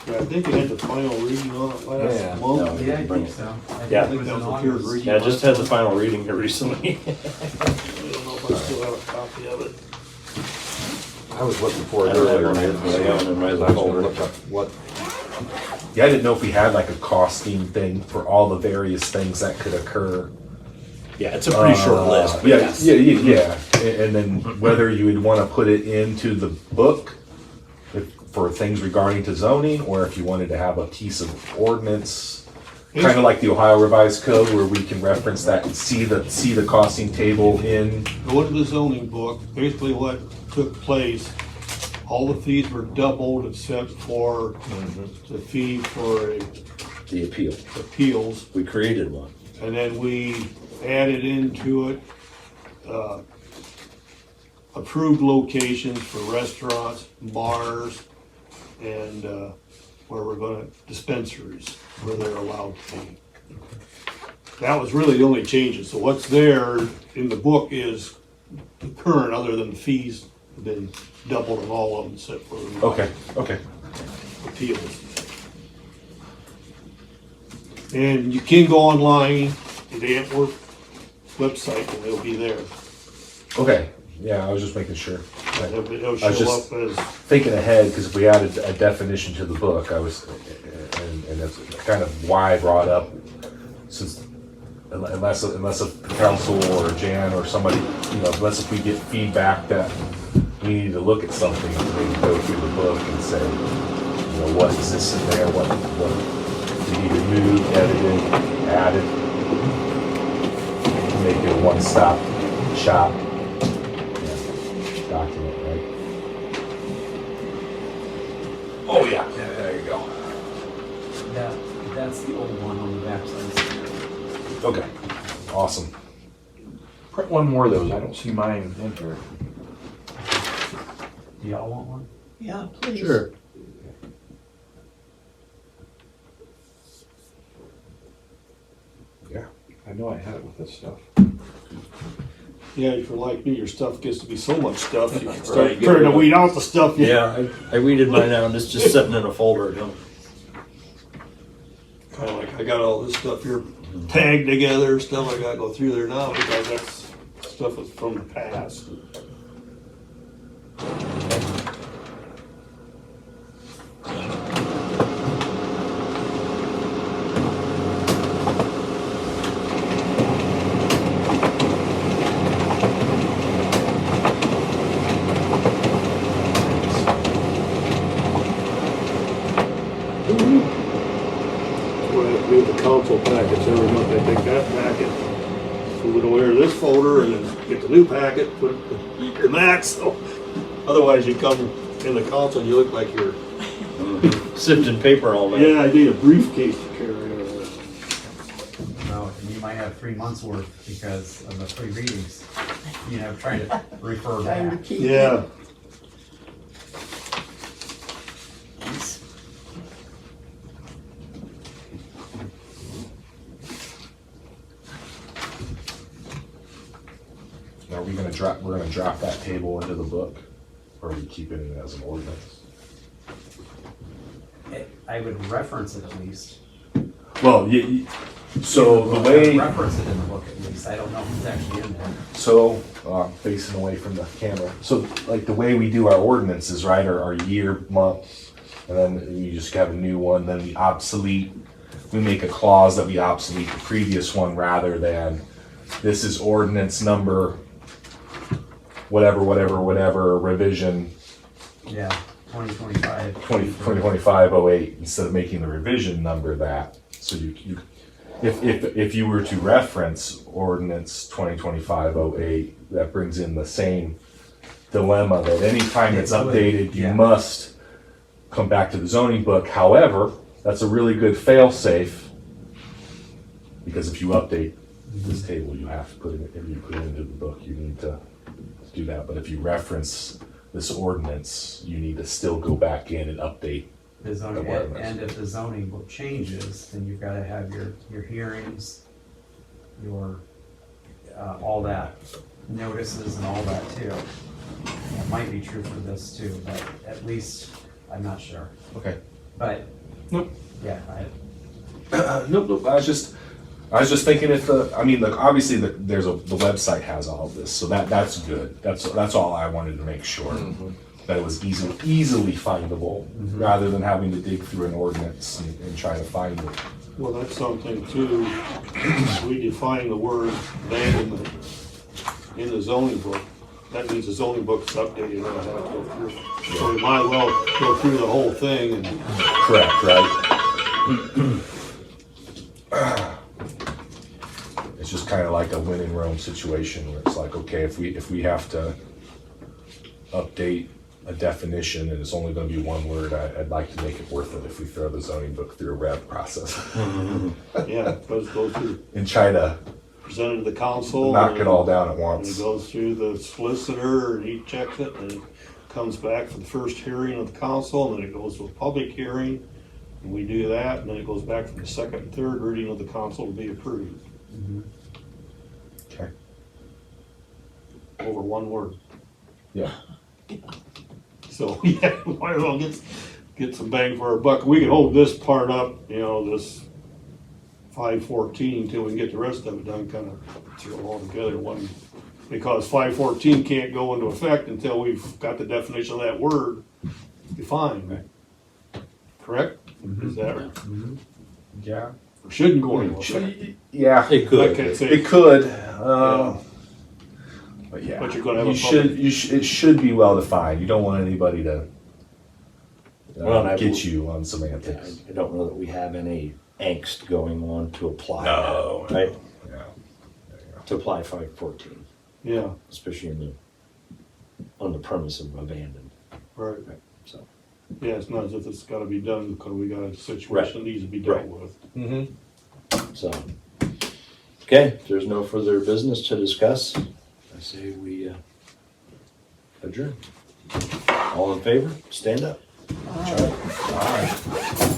yeah, I think we had the final reading on it Yeah. last No. month. Yeah, I Bring think it. so. Yeah. I think that was the third reading. Yeah, just had the final reading here recently. I don't know if I still have a copy of it. I was looking for I it don't have earlier. one here, but I got one in my I was other gonna folder. look up what, Yeah, I didn't know if we had like a costing thing for all the various things that could occur. Yeah, it's a pretty short list, but Yeah, yes. yeah. And then whether you would wanna put it into the book for things regarding to zoning, or if you wanted to have a piece of ordinance, kinda like the Ohio Revised Code, where we can reference that and see the costing table in. Go into the zoning book, basically what took place, all the fees were doubled except for the fee for The appeal. appeals. We created one. And then we added into it, approved locations for restaurants, bars, and, where we're gonna, dispensaries, where they're allowed to be. That was really the only changes, so what's there in the book is the current, other than the fees have been doubled on all of them except for Okay. appeals. And you can go online to the Antwerp website and it'll be there. Okay, yeah, I was just making sure. It'll I was show just- up as, Thinking ahead, because if we added a definition to the book, and that's kind of why I brought up, since unless a council or Jan or somebody, unless if we get feedback that we need to look at something, we can go through the book and say, what is this in there, what we need to move, edited, added, make it a one-stop shop document, right? Oh, yeah, there you go. That's the old one on the backside. Okay, awesome. Print one more of those, I don't see mine in here. Do y'all want one? Yeah, please. Sure. Yeah. I know I had it with this stuff. Yeah, if you're like me, your stuff gets to be so much stuff, you can Right, start get trying rid to of weed out the stuff. Yeah, I weeded mine out and it's just sitting in a folder, you know. Kinda like I got all this stuff here tagged together, stuff I gotta go through there now because that's stuff that's from the past. What I have to do with the council packets every month, I take that packet, move it over to this folder, and then get the new packet, put it in that, so otherwise you come in the council and you look like you're, Sifting paper all day. yeah, I need a briefcase to carry around. No, and you might have 3 months worth because of the 3 readings. You know, trying to refer Trying to back. keep. Yeah, Now, we're gonna drop that table into the book, or are we keeping it as an ordinance? I would reference it at least. Well, so the way, Reference it in the book at least. I don't know if it's actually in there. so, facing away from the camera, so like the way we do our ordinances, right, are year, month, and then you just have a new one, then we make a clause that we obsolete the previous one rather than, this is ordinance number, whatever, revision Yeah, 2025. 2025-08, instead of making the revision number that. So if you were to reference ordinance 2025-08, that brings in the same dilemma that anytime it's updated, you Yeah. must come back to the zoning book. However, that's a really good fail-safe, because if you update this table, you have to put it, if you put it into the book, you need to do that. But if you reference this ordinance, you need to still go back in and update. The zoning, The ordinance. and if the zoning book changes, then you've gotta have your hearings, your, all that, notices and all that too. That might be true for this too, but at least, I'm not sure. Okay. But, Nope. yeah, Nope. I was just thinking if obviously the website has all of this, so that's good. That's all I wanted to make sure. That it was easily findable, rather than having to dig through an ordinance and try to find it. well, that's something too, we define the word abandonment in the zoning book. That means the zoning book's updated, I have to go through. So we might as well go through the whole thing and Correct, right? It's just kind of like a win in Rome situation where it's like, okay, if we have to update a definition and it's only going to be one word, I'd like to make it worth it if we throw the zoning book through a rev process yeah, it goes through, and try to presented to the council. knock it all down at And it once. goes through the solicitor and he checks it and it comes back for the first hearing of the council and then it goes to a public hearing. And we do that and then it goes back for the second and third reading of the council to be approved Okay. over one word. Yeah. So, yeah, might as well get some bang for our buck. We can hold this part up, this 514 until we can get the rest of it done, kind of throw it all together one. Because 514 can't go into effect until we've got the definition of that word defined. Correct? Is that right? Yeah. Or shouldn't go into effect. Yeah. It could. I can't say. It could. Yeah. But yeah, But you're gonna have you a should. It should be well defined. You don't want anybody to Well, and I- get you on semantics. I don't know that we have any angst going on to apply No. that, right? Yeah. To apply 514, Yeah, especially on the premise of abandoned, right. so. Yeah, it's not as if it's gotta be done because we got a situation that needs to be dealt Right. with. Mm-hmm. So, okay, if there's no further business to discuss, I say we adjourn. All in favor, stand up. All right.